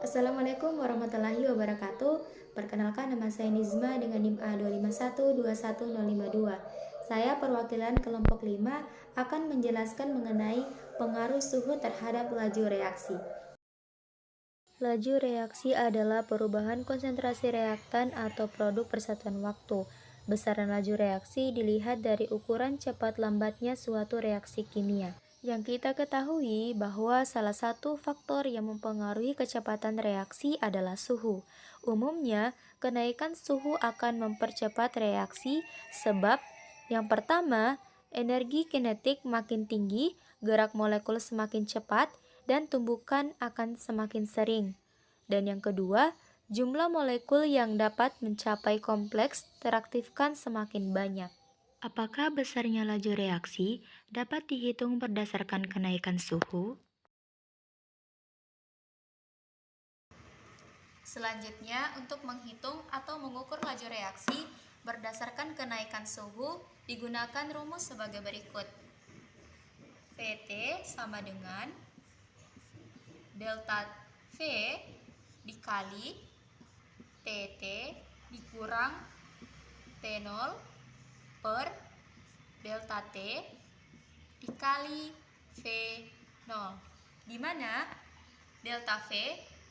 Assalamualaikum warahmatullahi wabarakatuh. Perkenalkan, nama saya Nizma dengan NIM A2512102. Saya perwakilan kelompok 5 akan menjelaskan mengenai pengaruh suhu terhadap laju reaksi. Laju reaksi adalah perubahan konsentrasi reaktan atau produk persatuan waktu. Besaran laju reaksi dilihat dari ukuran cepat lambatnya suatu reaksi kimia. Yang kita ketahui bahwa salah satu faktor yang mempengaruhi kecepatan reaksi adalah suhu. Umumnya, kenaikan suhu akan mempercepat reaksi sebab yang pertama, energi kinetik makin tinggi, gerak molekul semakin cepat, dan tumbukan akan semakin sering. Dan yang kedua, jumlah molekul yang dapat mencapai kompleks teraktifkan semakin banyak. Apakah besarnya laju reaksi dapat dihitung berdasarkan kenaikan suhu? Selanjutnya, untuk menghitung atau mengukur laju reaksi berdasarkan kenaikan suhu, digunakan rumus sebagai berikut. Vt sama dengan delta V dikali Tt dikurang T0 per delta T dikali V0, di mana delta V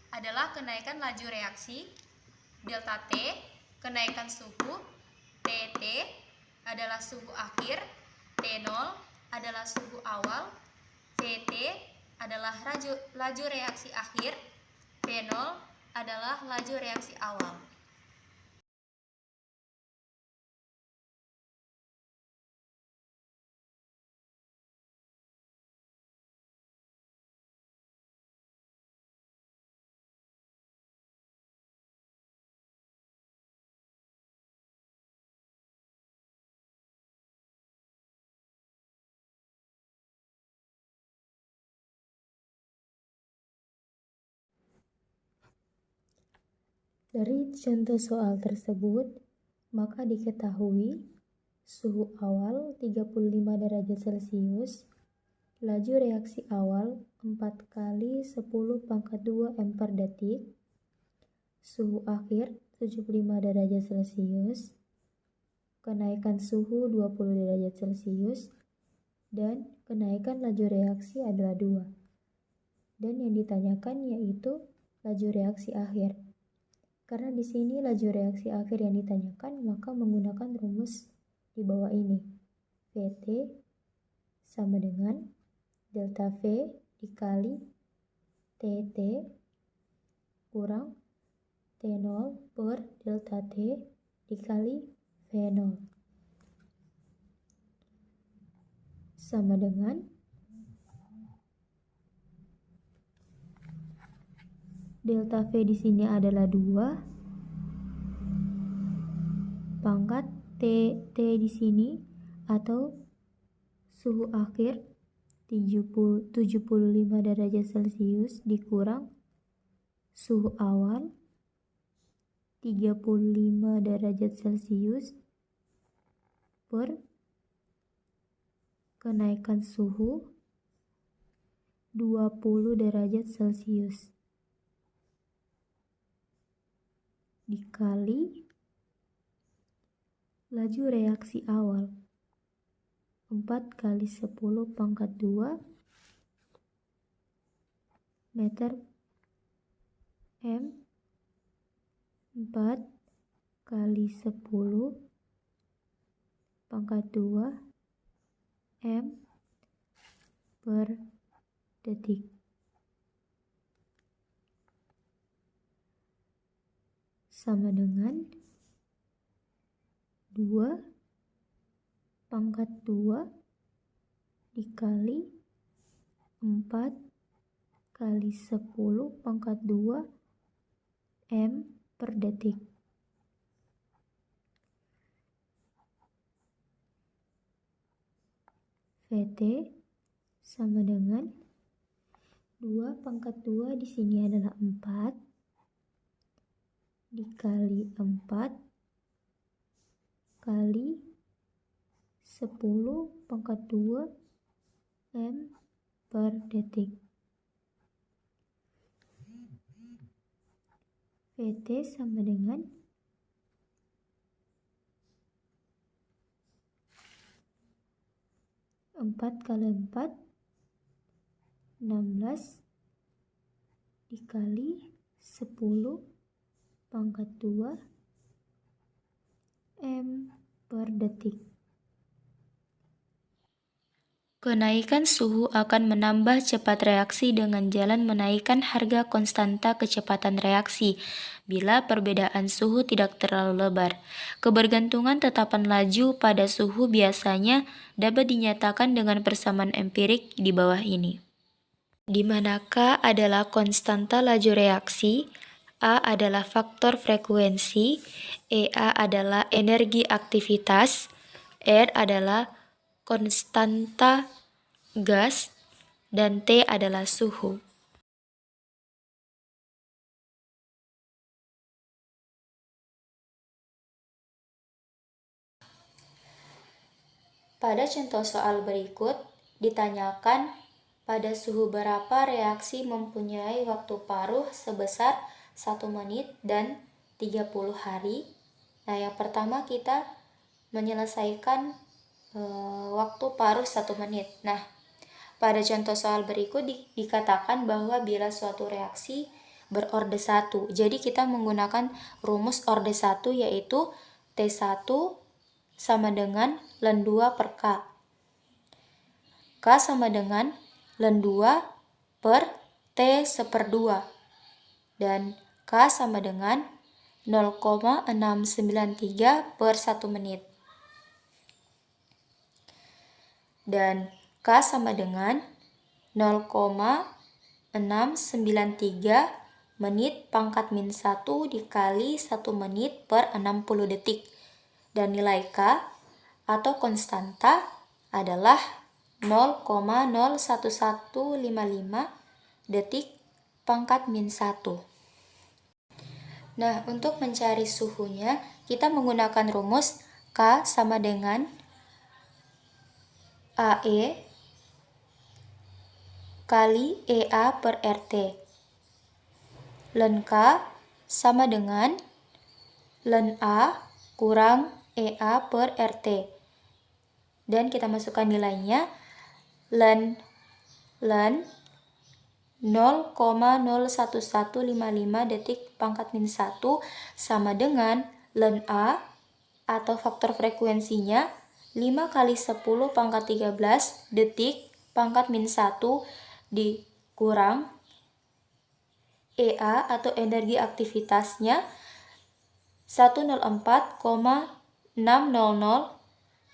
adalah kenaikan laju reaksi, delta T kenaikan suhu, Tt adalah suhu akhir, T0 adalah suhu awal, Vt adalah laju reaksi akhir, V0 adalah laju reaksi awal. Dari contoh soal tersebut, maka diketahui suhu awal 35 derajat Celcius, laju reaksi awal 4 kali 10 pangkat 2 M per detik, suhu akhir 75 derajat Celcius, kenaikan suhu 20 derajat Celcius, dan kenaikan laju reaksi adalah 2. Dan yang ditanyakan yaitu laju reaksi akhir. Karena di sini laju reaksi akhir yang ditanyakan, maka menggunakan rumus di bawah ini. Vt sama dengan delta V dikali Tt kurang T0 per delta T dikali V0. Sama dengan delta V di sini adalah 2 pangkat T di sini atau suhu akhir 75 derajat Celcius dikurang suhu awal 35 derajat Celcius per kenaikan suhu 20 derajat Celcius dikali laju reaksi awal 4 kali 10 pangkat 2 meter M 4 kali 10 pangkat 2 M per detik. Sama dengan 2 pangkat 2 dikali 4 kali 10 pangkat 2 M per detik. Vt sama dengan 2 pangkat 2 di sini adalah 4 dikali 4 kali 10 pangkat 2 M per detik. PT sama dengan 4 kali 4, 16 dikali 10 pangkat 2 M per detik. Kenaikan suhu akan menambah cepat reaksi dengan jalan menaikkan harga konstanta kecepatan reaksi bila perbedaan suhu tidak terlalu lebar. Kebergantungan tetapan laju pada suhu biasanya dapat dinyatakan dengan persamaan empirik di bawah ini. Di mana K adalah konstanta laju reaksi, A adalah faktor frekuensi, EA adalah energi aktivitas, R adalah konstanta gas, dan T adalah suhu. Pada contoh soal berikut, ditanyakan pada suhu berapa reaksi mempunyai waktu paruh sebesar 1 menit dan 30 hari. Nah, yang pertama kita menyelesaikan waktu paruh 1 menit. Nah, pada contoh soal berikut dikatakan bahwa bila suatu reaksi berorde 1, jadi kita menggunakan rumus orde 1 yaitu T1 sama dengan ln 2 per K. K sama dengan ln 2 per T /2 dan K sama dengan 0,693 per 1 menit. Dan K sama dengan 0,693 menit pangkat min 1 dikali 1 menit per 60 detik. Dan nilai K atau konstanta adalah 0,01155 detik pangkat min 1. Nah, untuk mencari suhunya, kita menggunakan rumus K sama dengan AE kali EA per RT. Ln K sama dengan ln A kurang EA per RT. Dan kita masukkan nilainya ln 0,01155 detik pangkat min 1 sama dengan ln A atau faktor frekuensinya 5 kali 10 pangkat 13 detik pangkat min 1 dikurang EA atau energi aktivitasnya 104,600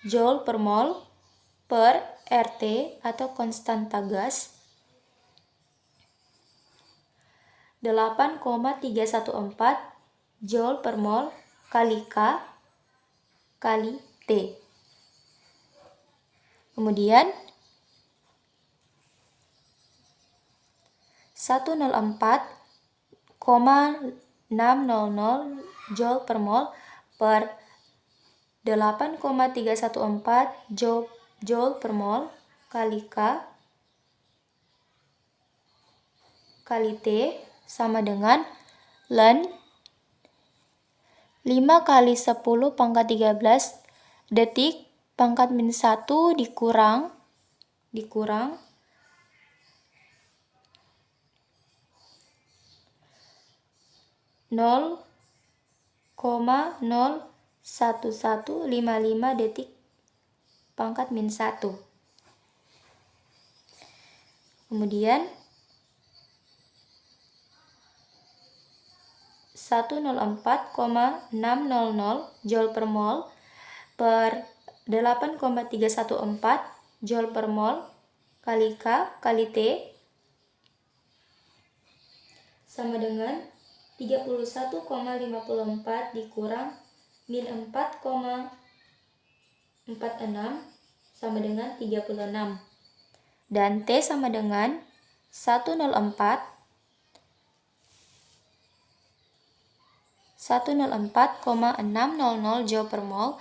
Joule per mol per RT atau konstanta gas 8,314 Joule per mol kali K kali T. Kemudian 104,600 Joule per mol per 8,314 Joule per mol kali K kali T sama dengan ln 5 kali 10 pangkat 13 detik pangkat min 1 dikurang 0,01155 detik pangkat min 1. Kemudian 104,600 Joule per mol per 8,314 Joule per mol kali K kali T sama dengan 31,54 dikurang min 4,46 sama dengan 36. Dan T sama dengan 104,600 Joule per mol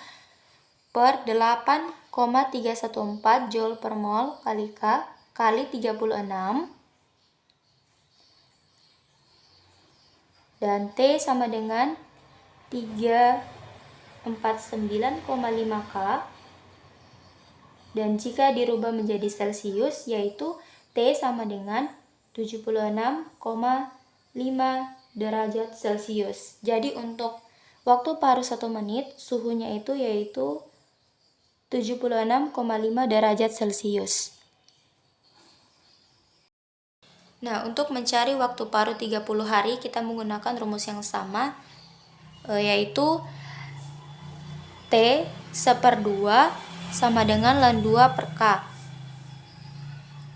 per 8,314 Joule per mol kali K kali 36 dan T sama dengan 349,5 K. Dan jika dirubah menjadi Celcius, yaitu T sama dengan 76,5 derajat Celcius. Jadi untuk waktu paruh 1 menit, suhunya itu yaitu 76,5 derajat Celcius. Nah, untuk mencari waktu paruh 30 hari, kita menggunakan rumus yang sama, yaitu T 1/2 sama dengan ln 2 per K.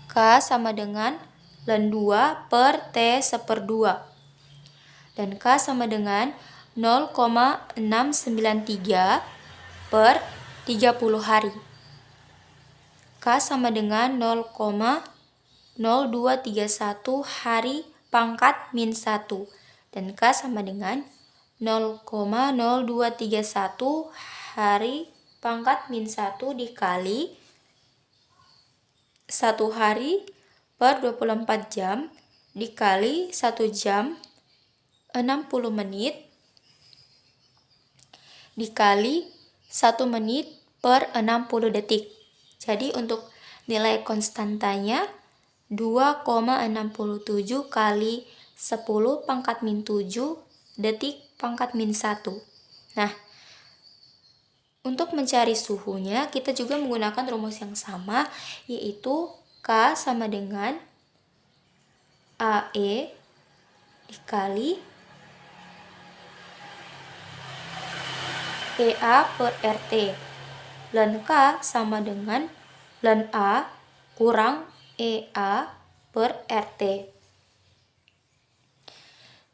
K sama dengan ln 2 per T 1/2. Dan K sama dengan 0,693 per 30 hari. K sama dengan 0,0231 hari pangkat min 1. Dan K sama dengan 0,0231 hari pangkat min 1 dikali 1 hari per 24 jam dikali 1 jam 60 menit dikali 1 menit per 60 detik. Jadi untuk nilai konstantanya 2,67 kali 10 pangkat min 7 detik pangkat min 1. Nah, untuk mencari suhunya kita juga menggunakan rumus yang sama, yaitu K sama dengan AE dikali EA per RT. Ln K sama dengan ln A kurang EA per RT.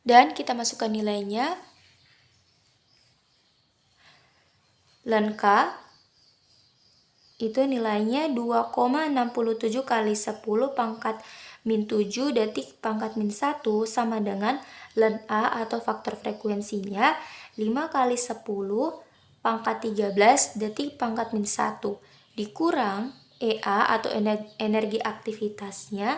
Dan kita masukkan nilainya. Ln K itu nilainya 2,67 kali 10 pangkat min 7 detik pangkat min 1 sama dengan ln A atau faktor frekuensinya 5 kali 10 pangkat 13 detik pangkat min 1 dikurang EA atau energi aktivitasnya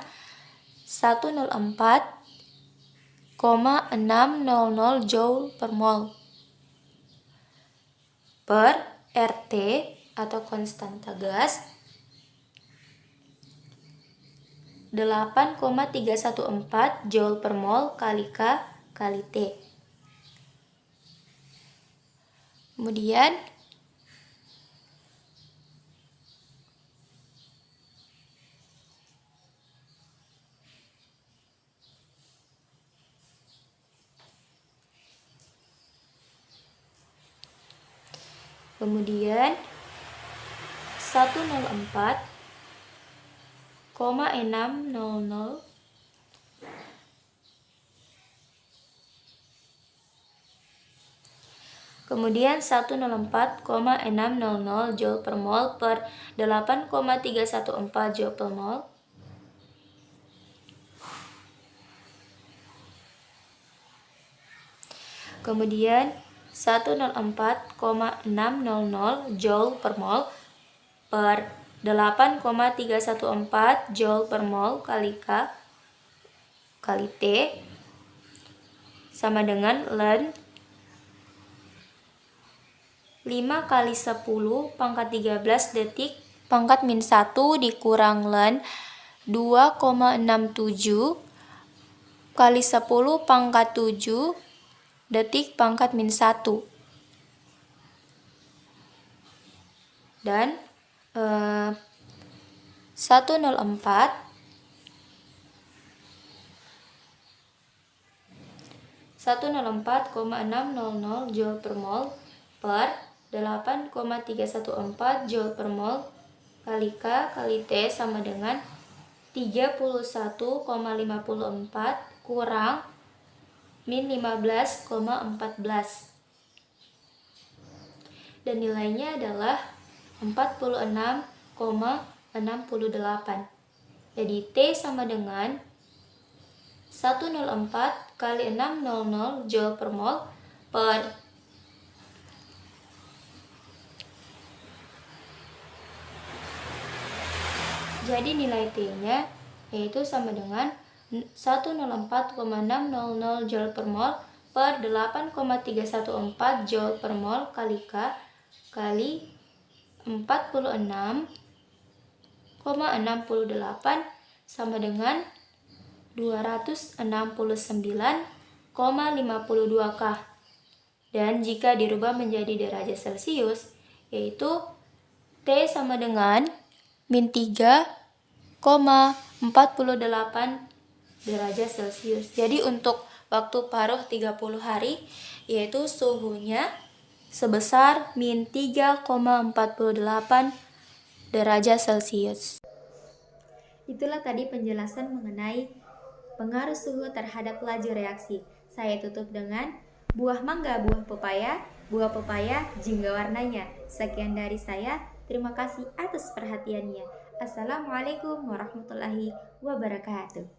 104,600 Joule per mol per RT atau konstanta gas 8,314 Joule per mol kali K kali T. Kemudian Kemudian 104,600 Kemudian 104,600 Joule per mol per 8,314 Joule per mol kemudian 104,600 Joule per mol per 8,314 Joule per mol kali K kali T sama dengan ln 5 kali 10 pangkat 13 detik pangkat min 1 dikurang ln 2,67 kali 10 pangkat 7 detik pangkat min 1. Dan 104,600 Joule per mol per 8,314 Joule per mol kali K kali T sama dengan 31,54 kurang min 15,14. Dan nilainya adalah 46,68. Jadi T sama dengan 104 kali 600 Joule per mol per jadi nilai T-nya yaitu sama dengan 104,600 Joule per mol per 8,314 Joule per mol kali K kali 46,68 sama dengan 269,52 K. Dan jika dirubah menjadi derajat Celcius, yaitu T sama dengan min 3,48 derajat Celcius. Jadi untuk waktu paruh 30 hari, yaitu suhunya sebesar min 3,48 derajat Celcius. Itulah tadi penjelasan mengenai pengaruh suhu terhadap laju reaksi. Saya tutup dengan buah mangga, buah pepaya, jingga warnanya. Sekian dari saya. Terima kasih atas perhatiannya. Assalamualaikum warahmatullahi wabarakatuh.